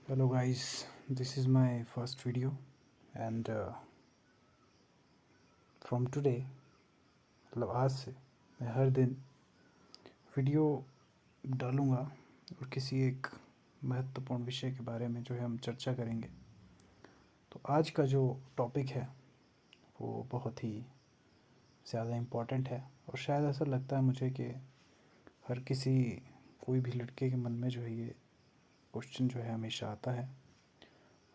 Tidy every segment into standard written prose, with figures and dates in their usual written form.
Hello guys, this is my first video and from today मतलब आज से मैं हर दिन वीडियो डालूँगा और किसी एक महत्वपूर्ण विषय के बारे में जो है हम चर्चा करेंगे। तो आज का जो टॉपिक है वो बहुत ही ज़्यादा इम्पोर्टेंट है और शायद ऐसा लगता है मुझे कि हर किसी कोई भी लड़के के मन में जो है ये क्वेश्चन जो है हमेशा आता है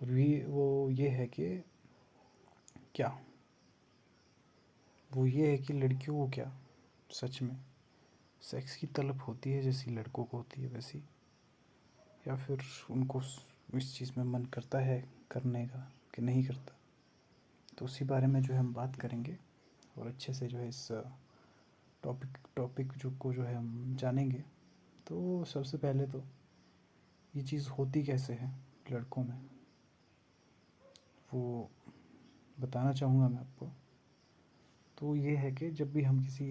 और वो ये है कि क्या वो ये है कि लड़कियों को क्या सच में सेक्स की तलब होती है जैसी लड़कों को होती है वैसी, या फिर उनको इस चीज़ में मन करता है करने का कि नहीं करता। तो उसी बारे में जो है हम बात करेंगे और अच्छे से जो है इस टॉपिक जो है हम जानेंगे। तो सबसे पहले तो ये चीज़ होती कैसे है लड़कों में, वो बताना चाहूँगा मैं आपको। तो ये है कि जब भी हम किसी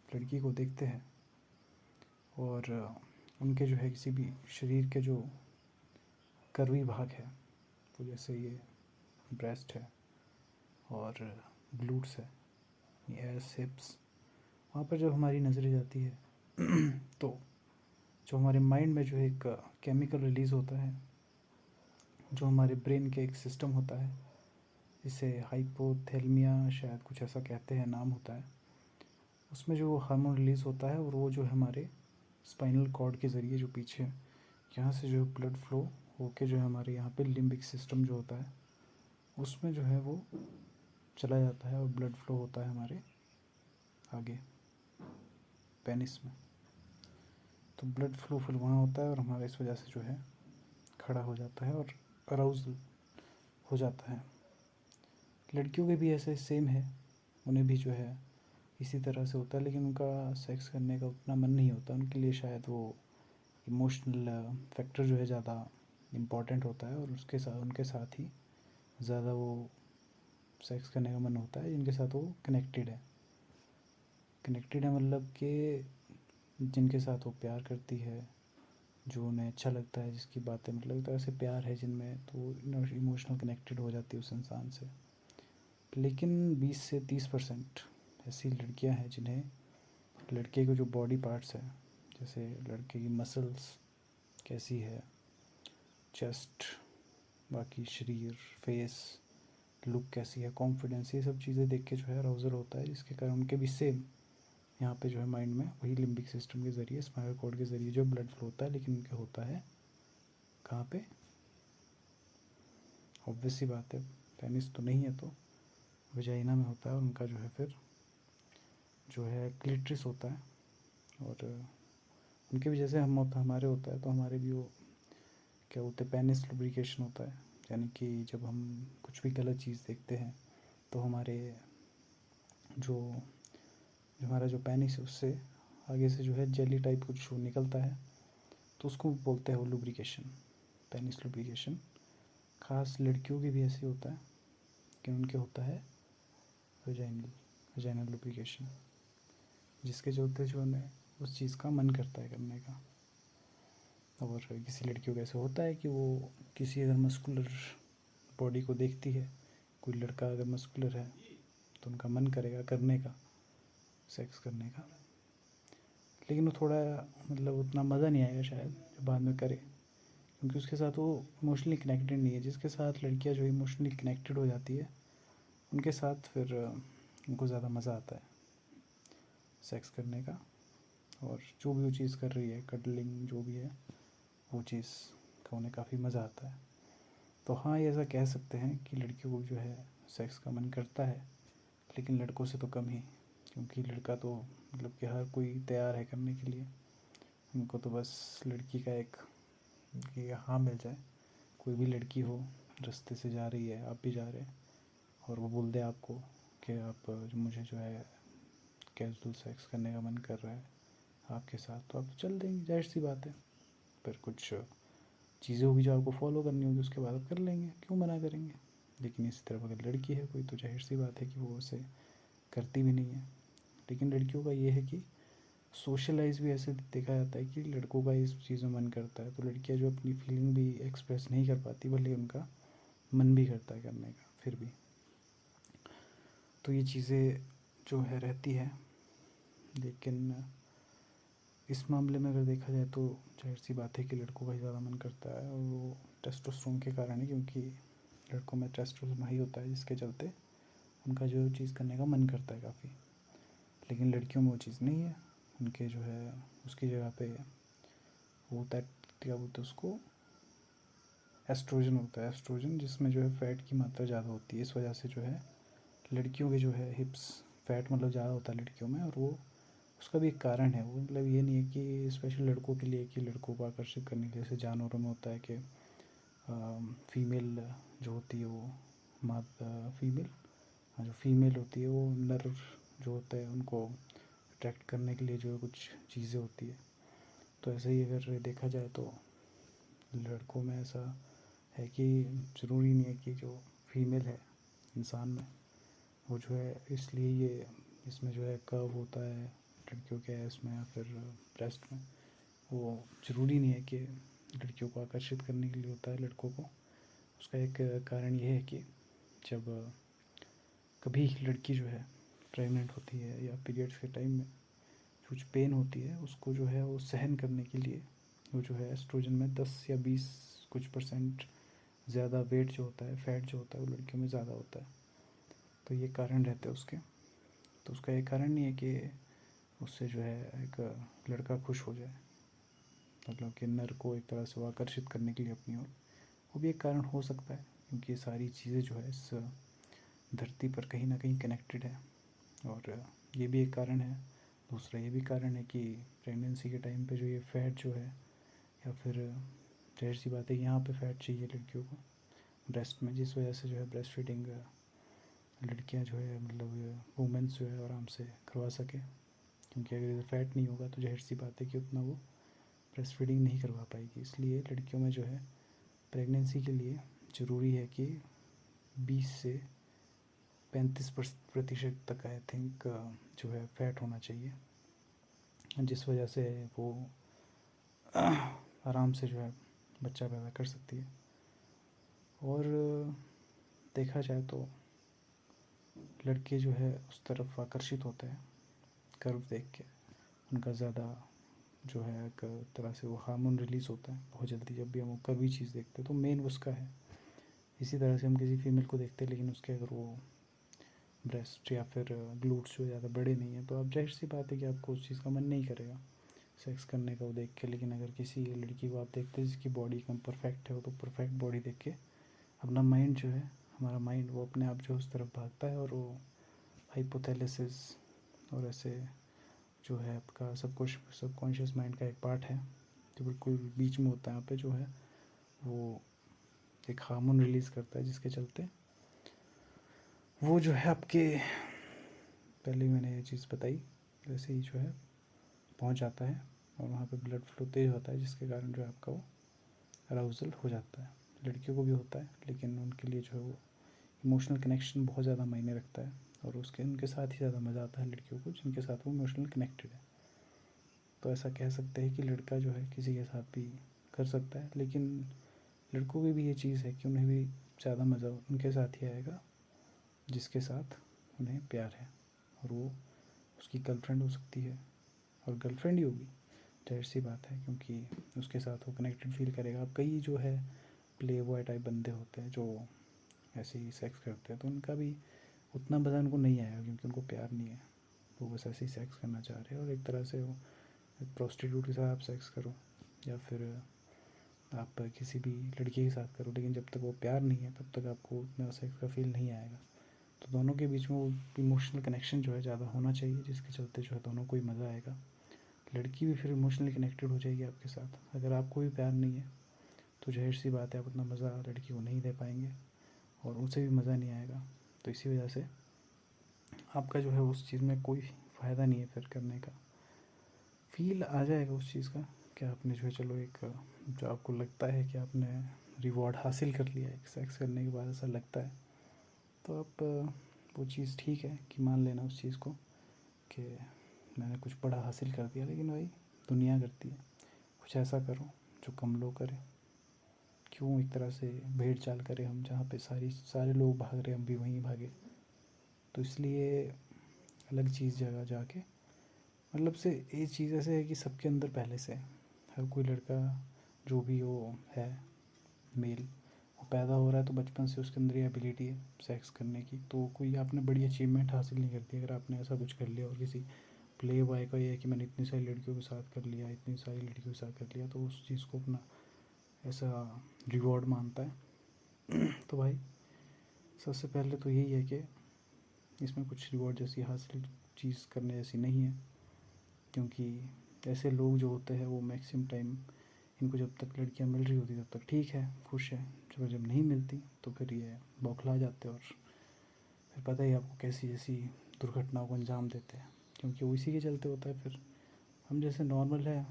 लड़की को देखते हैं और उनके जो है किसी भी शरीर के जो कर्वी भाग है, तो जैसे ये ब्रेस्ट है और ग्लूट्स है, ये एस हिप्स, वहाँ पर जब हमारी नज़रें जाती है तो जो हमारे माइंड में जो एक केमिकल रिलीज़ होता है, जो हमारे ब्रेन के एक सिस्टम होता है, इसे हाइपोथैलेमिया शायद कुछ ऐसा कहते हैं, नाम होता है, उसमें जो हार्मोन रिलीज़ होता है और वो जो है हमारे स्पाइनल कॉर्ड के ज़रिए जो पीछे यहाँ से जो ब्लड फ्लो होके जो है हमारे यहाँ पे लिम्बिक सिस्टम जो होता है उसमें जो है वो चला जाता है और ब्लड फ्लो होता है हमारे आगे पेनिस में। तो ब्लड फ्लो फिर वहाँ होता है और हमारा इस वजह से जो है खड़ा हो जाता है और अराउजल हो जाता है। लड़कियों के भी ऐसे सेम है, उन्हें भी जो है इसी तरह से होता है, लेकिन उनका सेक्स करने का उतना मन नहीं होता उनके लिए। शायद वो इमोशनल फैक्टर जो है ज़्यादा इम्पॉर्टेंट होता है और उसके साथ उनके साथ ही ज़्यादा वो सेक्स करने का मन होता है जिनके साथ वो कनेक्टेड है मतलब कि जिनके साथ वो प्यार करती है, जो उन्हें अच्छा लगता है, जिसकी बातें मतलब एक तरह से प्यार है जिनमें, तो इमोशनल कनेक्टेड हो जाती है उस इंसान से। लेकिन 20 से 30% ऐसी लड़कियां हैं जिन्हें लड़के के जो बॉडी पार्ट्स हैं, जैसे लड़के की मसल्स कैसी है, चेस्ट, बाकी शरीर, फेस लुक कैसी है, कॉन्फिडेंस, ये सब चीज़ें देख के जो है अराउजल होता है, जिसके कारण उनके भी सेम यहाँ पे जो है माइंड में वही लिम्बिक सिस्टम के ज़रिए, स्पाइनल कॉर्ड के ज़रिए जो ब्लड फ्लो होता है, लेकिन उनके होता है कहाँ पे? ऑब्वियस सी बात है, पेनिस तो नहीं है तो वजाइना में होता है। और उनका जो है फिर जो है क्लिट्रिस होता है और उनके भी जैसे हम होता हमारे होता है, तो हमारे भी वो क्या बोलते हैं, पेनिस लुब्रिकेशन होता है। यानी कि जब हम कुछ भी गलत चीज़ देखते हैं तो हमारे जो जो हमारा जो पेनिस है उससे आगे से जो है जेली टाइप कुछ निकलता है, तो उसको बोलते हैं वो लुब्रिकेशन, पेनिस लुब्रिकेशन। ख़ास लड़कियों की भी ऐसे होता है कि उनके होता है वजाइनल लुब्रिकेशन, जिसके चलते जो उन्हें उस चीज़ का मन करता है करने का। और किसी लड़कियों को ऐसा होता है कि वो किसी अगर मस्कुलर बॉडी को देखती है, कोई लड़का अगर मस्कुलर है तो उनका मन करेगा करने का, सेक्स करने का, लेकिन वो थोड़ा मतलब उतना मज़ा नहीं आएगा शायद जब बाद में करे, क्योंकि उसके साथ वो इमोशनली कनेक्टेड नहीं है। जिसके साथ लड़कियां जो इमोशनली कनेक्टेड हो जाती है उनके साथ फिर उनको ज़्यादा मज़ा आता है सेक्स करने का, और जो भी वो चीज़ कर रही है, कडलिंग जो भी है, वो चीज़ का उन्हें काफ़ी मज़ा आता है। तो हाँ, ये ऐसा कह सकते हैं कि लड़कियों को जो है सेक्स का मन करता है, लेकिन लड़कों से तो कम ही, क्योंकि लड़का तो मतलब कि हर कोई तैयार है करने के लिए। उनको तो बस लड़की का एक कि हाँ मिल जाए, कोई भी लड़की हो रास्ते से जा रही है, आप भी जा रहे हैं, और वो बोल दे आपको कि आप मुझे जो है कैजुअल सेक्स करने का मन कर रहा है आपके साथ, तो आप चल देंगे, जाहिर सी बात है। फिर कुछ चीज़ें होगी जो आपको फॉलो करनी होगी, उसके बाद आप कर लेंगे, क्यों मना करेंगे। लेकिन इसी तरफ अगर लड़की है कोई, तो जाहिर सी बात है कि वो उसे करती भी नहीं है। लेकिन लड़कियों का ये है कि सोशलाइज भी ऐसे देखा जाता है कि लड़कों का इस चीज़ में मन करता है, तो लड़कियां जो अपनी फीलिंग भी एक्सप्रेस नहीं कर पाती, भले उनका मन भी करता है करने का फिर भी। तो ये चीज़ें जो है रहती है। लेकिन इस मामले में अगर देखा जाए तो जाहिर सी बात है कि लड़कों का ही ज़्यादा मन करता है, और वो टेस्टोस्टेरोन के कारण है, क्योंकि लड़कों में टेस्टोस्टेरोन हाई होता है, जिसके चलते उनका जो चीज़ करने का मन करता है काफ़ी। लेकिन लड़कियों में वो चीज़ नहीं है, उनके जो है उसकी जगह पे वो होता है, क्या बोलते हैं उसको, एस्ट्रोजन होता है। एस्ट्रोजन जिसमें जो है फ़ैट की मात्रा ज़्यादा होती है, इस वजह से जो है लड़कियों के जो है हिप्स फैट मतलब ज़्यादा होता है लड़कियों में, और वो उसका भी एक कारण है। वो मतलब ये नहीं है कि स्पेशल लड़कों के लिए, कि लड़कों को आकर्षित करने के लिए, जैसे जानवरों में होता है कि फीमेल जो होती है वो माद फीमेल जो फीमेल होती है वो नर जो होता है उनको अट्रैक्ट करने के लिए जो है कुछ चीज़ें होती है। तो ऐसे ही अगर देखा जाए तो लड़कों में ऐसा है कि ज़रूरी नहीं है कि जो फीमेल है इंसान में वो जो है, इसलिए ये इसमें जो है कर्व होता है लड़कियों के एस में या फिर ब्रेस्ट में, वो ज़रूरी नहीं है कि लड़कियों को आकर्षित करने के लिए होता है लड़कों को। उसका एक कारण ये है कि जब कभी लड़की जो है प्रेग्नेंट होती है या पीरियड्स के टाइम में कुछ पेन होती है, उसको जो है वो सहन करने के लिए वो जो है एस्ट्रोजन में 10 या 20 कुछ परसेंट ज़्यादा वेट जो होता है, फैट जो होता है वो लड़कियों में ज़्यादा होता है। तो ये कारण रहते हैं उसके। तो उसका एक कारण नहीं है कि उससे जो है एक लड़का खुश हो जाए, मतलब कि नर को एक तरह से वो आकर्षित करने के लिए अपनी ओर, वो भी एक कारण हो सकता है, क्योंकि ये सारी चीज़ें जो है इस धरती पर कहीं ना कहीं कनेक्टेड है। और ये भी एक कारण है। दूसरा ये भी कारण है कि प्रेगनेंसी के टाइम पे जो ये फैट जो है, या फिर जाहिर सी बात है यहाँ पे फैट चाहिए लड़कियों को ब्रेस्ट में, जिस वजह से जो है ब्रेस्ट फीडिंग लड़कियाँ जो है मतलब वुमेंस जो है आराम से करवा सके। क्योंकि अगर इधर फैट नहीं होगा तो जाहिर सी बात है कि उतना वो ब्रेस्ट फीडिंग नहीं करवा पाएगी। इसलिए लड़कियों में जो है प्रेगनेंसी के लिए ज़रूरी है कि 20 से 35% तक आई थिंक जो है फैट होना चाहिए, जिस वजह से वो आराम से जो है बच्चा पैदा कर सकती है। और देखा जाए तो लड़के जो है उस तरफ आकर्षित होते हैं कर्व देख के, उनका ज़्यादा जो है एक तरह से वो हार्मोन रिलीज़ होता है बहुत जल्दी जब भी हम वो कर्वी चीज़ देखते हैं, तो मेन उसका है। इसी तरह से हम किसी फीमेल को देखते हैं, लेकिन उसके अगर वो ब्रेस्ट या फिर ग्लूट्स जो ज़्यादा बड़े नहीं है, तो आप जाहिर सी बात है कि आपको उस चीज़ का मन नहीं करेगा सेक्स करने का वो देख के। लेकिन अगर किसी लड़की को आप देखते हैं जिसकी बॉडी एकदम परफेक्ट है, वो तो परफेक्ट बॉडी देख के अपना माइंड जो है, हमारा माइंड वो अपने आप जो उस तरफ भागता है, और वो हाइपोथैलेसिस और ऐसे जो है आपका सब कुछ सबकॉन्शियस माइंड का एक पार्ट है जो बिल्कुल बीच में होता है, यहाँ पे जो है वो एक हार्मोन रिलीज़ करता है, जिसके चलते वो जो है आपके, पहले ही मैंने ये चीज़ बताई, वैसे ही जो है पहुंच जाता है और वहाँ पे ब्लड फ्लो तेज़ होता है, जिसके कारण जो है आपका वो अराउजल हो जाता है। लड़कियों को भी होता है, लेकिन उनके लिए जो है वो इमोशनल कनेक्शन बहुत ज़्यादा मायने रखता है, और उसके उनके साथ ही ज़्यादा मज़ा आता है लड़कियों को जिनके साथ वो इमोशनल कनेक्टेड है। तो ऐसा कह सकते हैं कि लड़का जो है किसी के साथ भी कर सकता है, लेकिन लड़कों की भी ये चीज़ है कि उन्हें भी ज़्यादा मज़ा उनके साथ ही आएगा जिसके साथ उन्हें प्यार है, और वो उसकी गर्लफ्रेंड हो सकती है, और गर्लफ्रेंड ही होगी, जाहिर सी बात है, क्योंकि उसके साथ वो कनेक्टेड फील करेगा। अब कई जो है प्ले बॉय टाइप बंदे होते हैं जो ऐसे ही सेक्स करते हैं, तो उनका भी उतना मज़ा उनको नहीं आएगा, क्योंकि उनको प्यार नहीं है, वो बस ऐसे ही सेक्स करना चाह रहे हैं। और एक तरह से वो एक प्रोस्टिट्यूट के साथ आप सेक्स करो या फिर आप किसी भी लड़की के साथ करो, लेकिन जब तक वो प्यार नहीं है तब तक आपको उतना सेक्स का फील नहीं आएगा। तो दोनों के बीच में वो इमोशनल कनेक्शन जो है ज़्यादा होना चाहिए, जिसके चलते जो है दोनों को ही मज़ा आएगा। लड़की भी फिर इमोशनली कनेक्टेड हो जाएगी आपके साथ। अगर आपको भी प्यार नहीं है तो जाहिर सी बात है आप उतना मज़ा लड़की को नहीं दे पाएंगे, और उसे भी मज़ा नहीं आएगा। तो इसी वजह से आपका जो है उस चीज़ में कोई फ़ायदा नहीं है फिर करने का। फील आ जाएगा उस चीज़ का कि आपने जो है चलो एक जो आपको लगता है कि आपने रिवॉर्ड हासिल कर लिया है सेक्स करने के बाद, ऐसा लगता है, तो आप वो चीज़ ठीक है कि मान लेना उस चीज़ को कि मैंने कुछ बड़ा हासिल कर दिया, लेकिन भाई दुनिया करती है कुछ ऐसा करो जो कम लोग करें। क्यों एक तरह से भेड़ चाल करें हम, जहाँ पे सारे लोग भाग रहे हम भी वहीं भागे। तो इसलिए अलग चीज़ जगह जाके, मतलब से ये चीज़ ऐसे है कि सबके अंदर पहले से है। हर कोई लड़का जो भी वो है मेल, वो पैदा हो रहा है तो बचपन से उसके अंदर ये एबिलिटी है सेक्स करने की। तो कोई आपने बड़ी अचीवमेंट हासिल नहीं करती अगर आपने ऐसा कुछ कर लिया। और किसी प्ले बॉय का ये है कि मैंने इतनी सारी लड़कियों के साथ कर लिया, इतनी सारी लड़कियों के साथ कर लिया, तो उस चीज़ को अपना ऐसा रिवॉर्ड मानता है। तो भाई सबसे पहले तो यही है कि इसमें कुछ रिवॉर्ड जैसी हासिल चीज़ करने जैसी नहीं है। क्योंकि ऐसे लोग जो होते हैं वो मैक्सिमम टाइम, इनको जब तक लड़कियां मिल रही होती तब तक ठीक है, खुश है। जब नहीं मिलती तो फिर ये बौखला जाते हैं, और फिर पता ही आपको कैसी जैसी दुर्घटनाओं को अंजाम देते हैं। क्योंकि वो इसी के चलते होता है। फिर हम जैसे नॉर्मल है,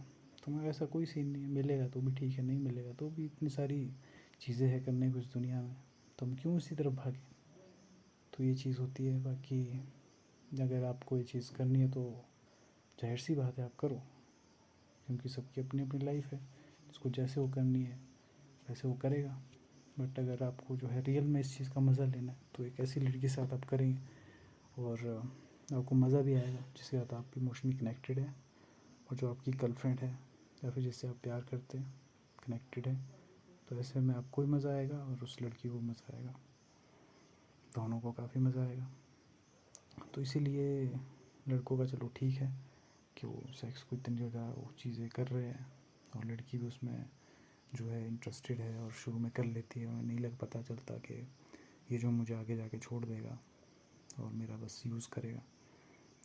तुम्हारा ऐसा कोई सीन नहीं है, मिलेगा तो भी ठीक है, नहीं मिलेगा तो भी इतनी सारी चीज़ें हैं करने को इस दुनिया में, तो हम क्यों इसी तरफ भागें। तो ये चीज़ होती है। बाकी अगर आपको ये चीज़ करनी है तो जाहिर सी बात है आप करो, क्योंकि सबकी अपनी अपनी लाइफ है। जिसको जैसे वो करनी है वैसे वो करेगा। बट अगर आपको जो है रियल में इस चीज़ का मज़ा लेना है तो एक ऐसी लड़की के साथ आप करेंगे, और आपको मज़ा भी आएगा जिसके साथ आप इमोशनली कनेक्टेड है, और जो आपकी गर्लफ्रेंड है या फिर जिससे आप प्यार करते हैं, कनेक्टेड है। तो ऐसे में आपको भी मज़ा आएगा और उस लड़की को मज़ा आएगा, दोनों को काफ़ी मज़ा आएगा। तो इसीलिए लड़कों का चलो ठीक है कि वो सेक्स को इतनी जगह वो चीज़ें कर रहे हैं, और लड़की भी उसमें जो है इंटरेस्टेड है और शुरू में कर लेती है। उन्हें नहीं लग पता चलता कि ये जो मुझे आगे जाके छोड़ देगा और मेरा बस यूज़ करेगा।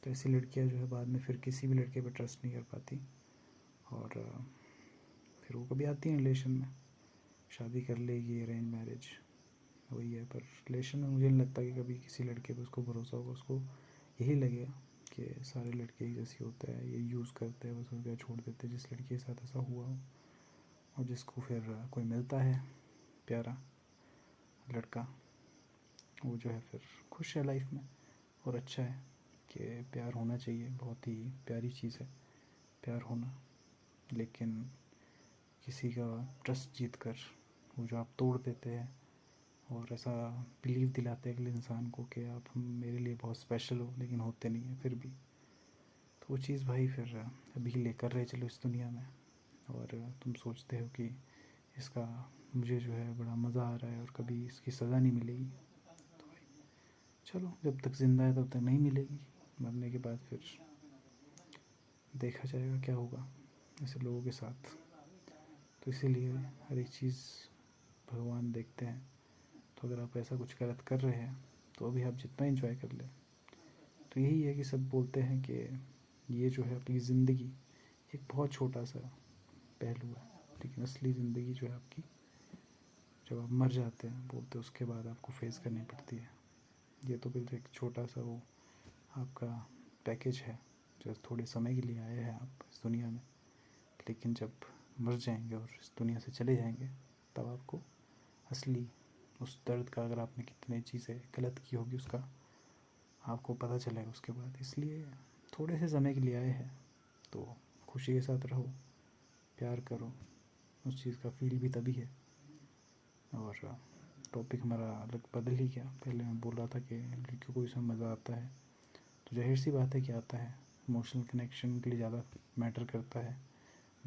तो ऐसी लड़कियां जो है बाद में फिर किसी भी लड़के पर ट्रस्ट नहीं कर पाती, और फिर वो कभी आती हैं रिलेशन में, शादी कर लेगी, अरेंज मैरिज वही है। पर रिलेशन में मुझे नहीं लगता कि कभी किसी लड़के पर उसको भरोसा होगा। उसको यही लगेगा कि सारे लड़के ही जैसे होते हैं, ये यूज़ करते हैं बस, उसको छोड़ देते हैं जिस लड़की के साथ ऐसा हुआ हो। और जिसको फिर कोई मिलता है प्यारा लड़का, वो जो है फिर खुश है लाइफ में। और अच्छा है कि प्यार होना चाहिए, बहुत ही प्यारी चीज़ है प्यार होना। लेकिन किसी का ट्रस्ट जीत कर वो जो आप तोड़ देते हैं, और ऐसा बिलीव दिलाते हैं अगले इंसान को कि आप मेरे लिए बहुत स्पेशल हो, लेकिन होते नहीं है फिर भी। तो वो चीज़ भाई फिर अभी लेकर रहे चलो इस दुनिया में, और तुम सोचते हो कि इसका मुझे जो है बड़ा मज़ा आ रहा है और कभी इसकी सज़ा नहीं मिलेगी। तो भाई चलो, जब तक ज़िंदा है तब तक नहीं मिलेगी, मरने के बाद फिर देखा जाएगा क्या होगा ऐसे लोगों के साथ। तो इसीलिए हर एक चीज़ भगवान देखते हैं। तो अगर आप ऐसा कुछ गलत कर रहे हैं तो अभी आप जितना एंजॉय कर लें। तो यही है कि सब बोलते हैं कि ये जो है अपनी ज़िंदगी एक बहुत छोटा सा पहलू है, लेकिन असली ज़िंदगी जो है आपकी, जब आप मर जाते हैं बोलते हैं, उसके बाद आपको फेस करनी पड़ती है। ये तो बिल्कुल एक छोटा सा वो आपका पैकेज है, जो थोड़े समय के लिए आए हैं आप इस दुनिया में। लेकिन जब मर जाएंगे और इस दुनिया से चले जाएंगे, तब आपको असली उस दर्द का, अगर आपने कितनी चीज़ें गलत की होगी उसका आपको पता चलेगा उसके बाद। इसलिए थोड़े से समय के लिए आए हैं तो खुशी के साथ रहो, प्यार करो, उस चीज़ का फील भी तभी है। और टॉपिक हमारा अलग बदल ही गया। पहले मैं बोल रहा था कि लड़कियों को इसमें मज़ा आता है, तो जाहिर सी बात है कि आता है। इमोशनल कनेक्शन के लिए ज़्यादा मैटर करता है।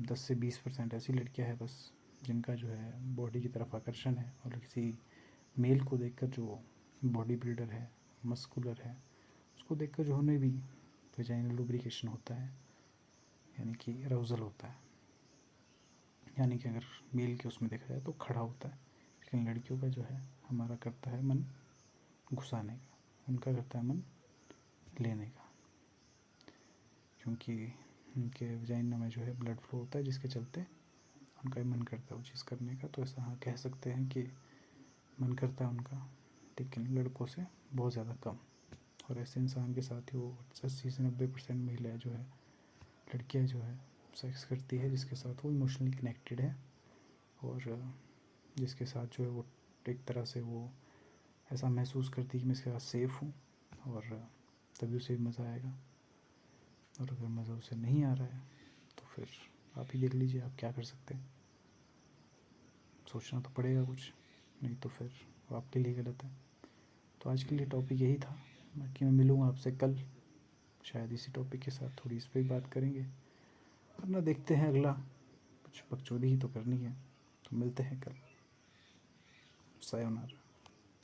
10 से 20% ऐसी लड़कियां हैं बस जिनका जो है बॉडी की तरफ आकर्षण है, और किसी मेल को देखकर जो बॉडी बिल्डर है, मस्कुलर है, उसको देखकर जो उन्हें भी वेजाइनल लुब्रिकेशन होता है, यानी कि अराउजल होता है। यानी कि अगर मेल के उसमें देखा जाए तो खड़ा होता है, लेकिन लड़कियों का जो है हमारा करता है मन घुसाने का, उनका करता है मन लेने का। क्योंकि उनके वजाइना में जो है ब्लड फ्लो होता है, जिसके चलते उनका ही मन करता है वो चीज़ करने का। तो ऐसा हाँ कह सकते हैं कि मन करता है उनका, लेकिन लड़कों से बहुत ज़्यादा कम। और ऐसे इंसान के साथ ही वो 80 से 90% महिलाएं जो है, लड़कियां जो है सेक्स करती है, जिसके साथ वो इमोशनली कनेक्टेड है, और जिसके साथ जो है वो एक तरह से वो ऐसा महसूस करती है कि मैं इसके साथ सेफ़ हूँ, और तभी उसे मज़ा आएगा। और अगर मज़ा उसे नहीं आ रहा है तो फिर आप ही देख लीजिए आप क्या कर सकते हैं। सोचना तो पड़ेगा कुछ, नहीं तो फिर वो आपके लिए गलत है। तो आज के लिए टॉपिक यही था। बाकी मैं मिलूँगा आपसे कल, शायद इसी टॉपिक के साथ थोड़ी इस पर भी बात करेंगे, वरना देखते हैं अगला, कुछ बकचोदी ही तो करनी है। तो मिलते हैं कल। सायोनारा।